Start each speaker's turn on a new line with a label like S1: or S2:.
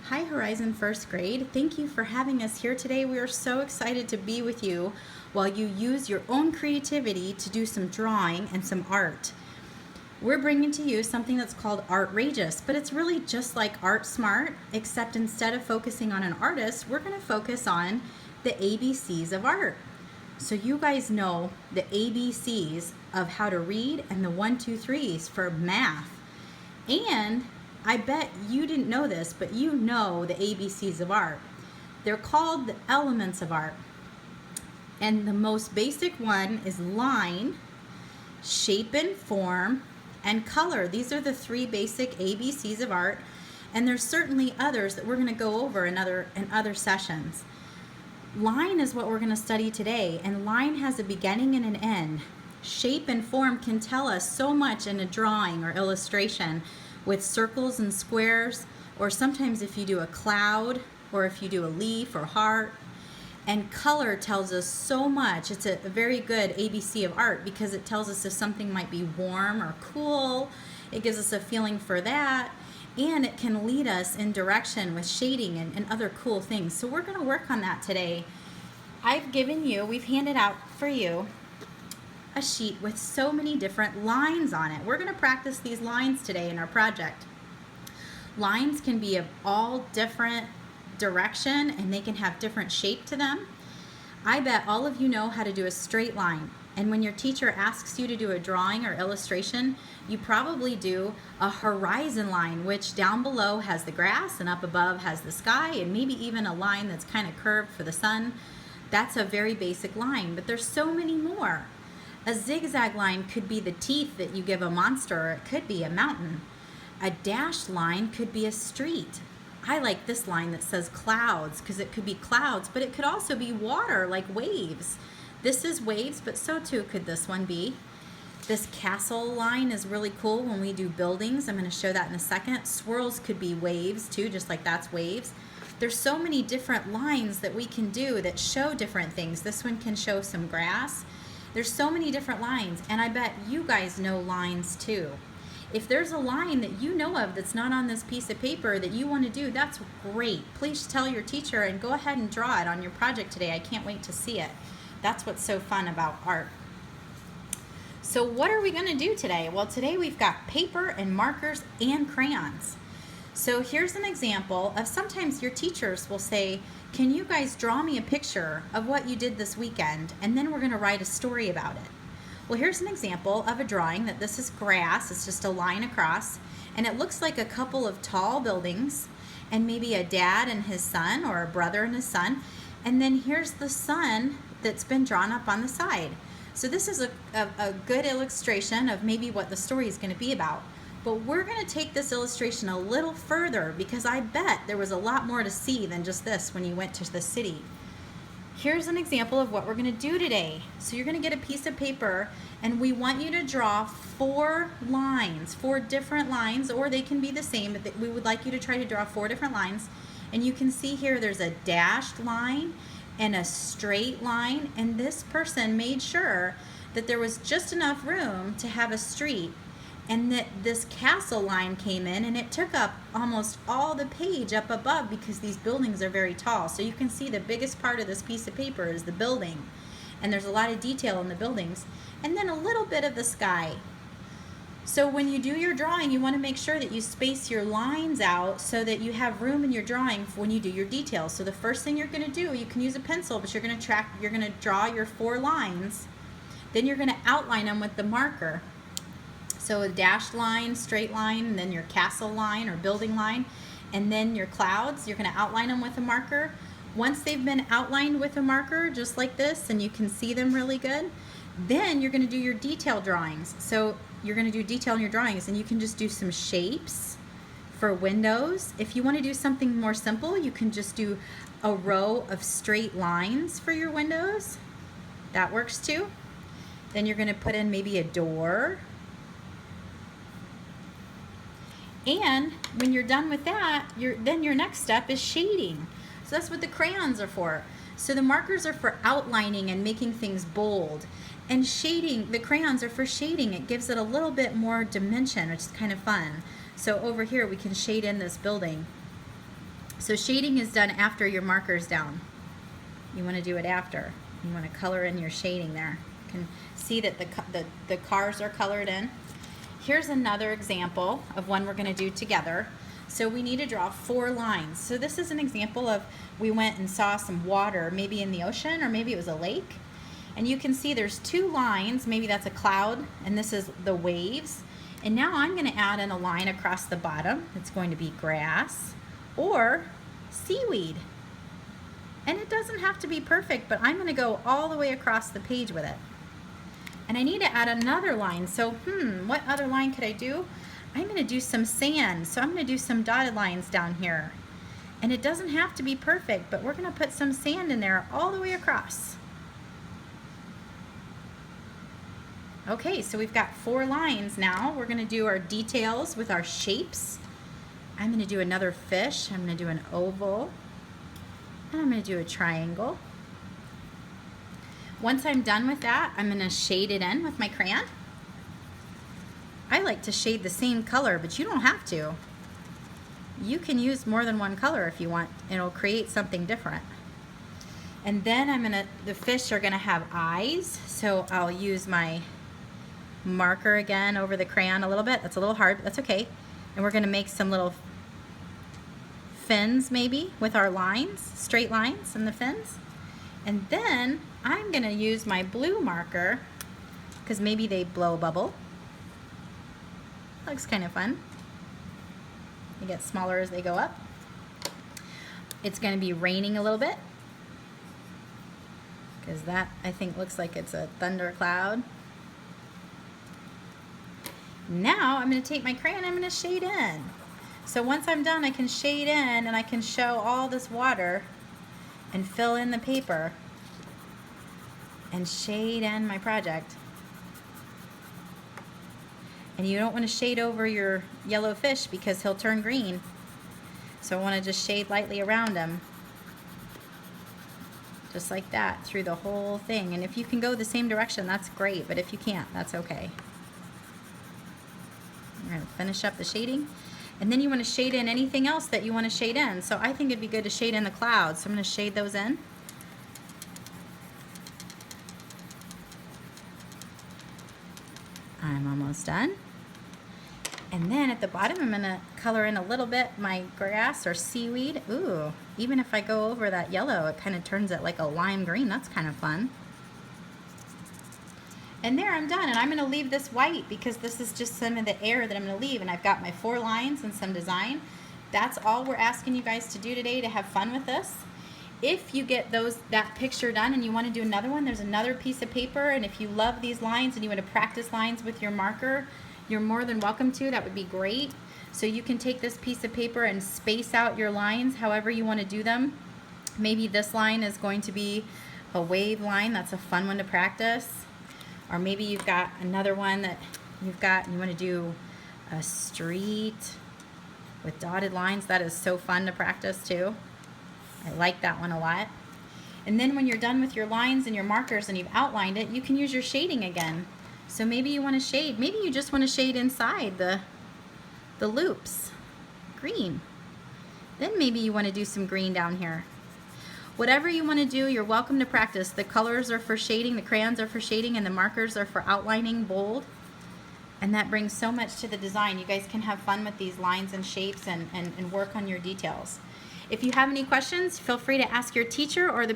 S1: Hi Horizon First Grade. Thank you for having us here today. We are so excited to be with you while you use your own creativity to do some drawing and some art. We're bringing to you something that's called Artrageous, but it's really just like Art Smart, except instead of focusing on an artist, we're going to focus on the ABCs of art. So you guys know the ABCs of how to read and the 1, 2, 3s for math. And I bet you didn't know this, but you know the ABCs of art. They're called the elements of art. And the most basic one is line, shape and form, and color. These are the three basic ABCs of art. And there's certainly others that we're going to go over in other sessions. Line is what we're going to study today, and line has a beginning and an end. Shape and form can tell us so much in a drawing or illustration with circles and squares, or sometimes if you do a cloud, or if you do a leaf or heart. And color tells us so much. It's a very good ABC of art because it tells us if something might be warm or cool. It gives us a feeling for that, and it can lead us in direction with shading and other cool things. So we're going to work on that today. We've handed out for you a sheet with so many different lines on it. We're going to practice these lines today in our project. Lines can be of all different direction and they can have different shape to them. I bet all of you know how to do a straight line. And when your teacher asks you to do a drawing or illustration, you probably do a horizon line, which down below has the grass and up above has the sky, and maybe even a line that's kind of curved for the sun. That's a very basic line, but there's so many more. A zigzag line could be the teeth that you give a monster, or it could be a mountain. A dashed line could be a street. I like this line that says clouds because it could be clouds, but it could also be water, like waves. This is waves, but so too could this one be. This castle line is really cool when we do buildings. I'm going to show that in a second. Swirls could be waves too, just like that's waves. There's so many different lines that we can do that show different things. This one can show some grass. There's so many different lines, and I bet you guys know lines too. If there's a line that you know of that's not on this piece of paper that you want to do, that's great. Please tell your teacher and go ahead and draw it on your project today. I can't wait to see it. That's what's so fun about art. So what are we going to do today? Well, today we've got paper and markers and crayons. So here's an example of sometimes your teachers will say, can you guys draw me a picture of what you did this weekend? And then we're going to write a story about it. Well, here's an example of a drawing that this is grass. It's just a line across. And it looks like a couple of tall buildings and maybe a dad and his son or a brother and his son. And then here's the sun that's been drawn up on the side. So this is a good illustration of maybe what the story is going to be about. But we're going to take this illustration a little further because I bet there was a lot more to see than just this when you went to the city. Here's an example of what we're going to do today. So you're going to get a piece of paper and we want you to draw 4 lines, 4 different lines, or they can be the same, but we would like you to try to draw 4 different lines. And you can see here there's a dashed line and a straight line, and this person made sure that there was just enough room to have a street, and that this castle line came in and it took up almost all the page up above because these buildings are very tall. So you can see the biggest part of this piece of paper is the building, and there's a lot of detail in the buildings, and then a little bit of the sky. So when you do your drawing, you want to make sure that you space your lines out so that you have room in your drawing for when you do your details. So the first thing you're going to do, you can use a pencil, but you're going to draw your 4 lines. Then you're going to outline them with the marker. So a dashed line, straight line, and then your castle line or building line, and then your clouds, you're going to outline them with a marker. Once they've been outlined with a marker, just like this, and you can see them really good, then you're going to do your detail drawings. So you're going to do detail in your drawings, and you can just do some shapes for windows. If you want to do something more simple, you can just do a row of straight lines for your windows. That works too. Then you're going to put in maybe a door. And when you're done with that, then your next step is shading. So that's what the crayons are for. So the markers are for outlining and making things bold. And shading, the crayons are for shading. It gives it a little bit more dimension, which is kind of fun. So over here we can shade in this building. So shading is done after your marker's down. You want to do it after. You want to color in your shading there. You can see that the cars are colored in. Here's another example of one we're going to do together. So we need to draw 4 lines. So this is an example of, we went and saw some water, maybe in the ocean or maybe it was a lake. And you can see there's 2 lines, maybe that's a cloud, and this is the waves. And now I'm going to add in a line across the bottom. It's going to be grass or seaweed. And it doesn't have to be perfect, but I'm going to go all the way across the page with it. And I need to add another line. So, what other line could I do? I'm going to do some sand. So I'm going to do some dotted lines down here. And it doesn't have to be perfect, but we're going to put some sand in there all the way across. Okay, so we've got 4 lines now. We're going to do our details with our shapes. I'm going to do another fish. I'm going to do an oval. And I'm going to do a triangle. Once I'm done with that, I'm going to shade it in with my crayon. I like to shade the same color, but you don't have to. You can use more than one color if you want. It'll create something different. And then the fish are going to have eyes, so I'll use my marker again over the crayon a little bit. That's a little hard, but that's okay. And we're going to make some little fins maybe with our lines, straight lines and the fins. And then I'm going to use my blue marker because maybe they blow a bubble. Looks kind of fun. They get smaller as they go up. It's going to be raining a little bit because that, I think, looks like it's a thundercloud. Now I'm going to take my crayon and I'm going to shade in. So once I'm done, I can shade in and I can show all this water and fill in the paper and shade in my project. And you don't want to shade over your yellow fish because he'll turn green. So I want to just shade lightly around him. Just like that through the whole thing. And if you can go the same direction, that's great. But if you can't, that's okay. We're going to finish up the shading. And then you want to shade in anything else that you want to shade in. So I think it'd be good to shade in the clouds. So I'm going to shade those in. I'm almost done. And then at the bottom, I'm going to color in a little bit my grass or seaweed. Ooh, even if I go over that yellow, it kind of turns it like a lime green. That's kind of fun. And there, I'm done. And I'm going to leave this white because this is just some of the air that I'm going to leave. And I've got my 4 lines and some design. That's all we're asking you guys to do today to have fun with this. If you get that picture done and you want to do another one, there's another piece of paper. And if you love these lines and you want to practice lines with your marker, you're more than welcome to. That would be great. So you can take this piece of paper and space out your lines however you want to do them. Maybe this line is going to be a wave line. That's a fun one to practice. Or maybe you've got another one that you want to do a street with dotted lines. That is so fun to practice too. I like that one a lot. And then when you're done with your lines and your markers and you've outlined it, you can use your shading again. So maybe you want to shade. Maybe you just want to shade inside the loops. Green. Then maybe you want to do some green down here. Whatever you want to do, you're welcome to practice. The colors are for shading, the crayons are for shading, and the markers are for outlining bold. And that brings so much to the design. You guys can have fun with these lines and shapes and work on your details. If you have any questions, feel free to ask your teacher or the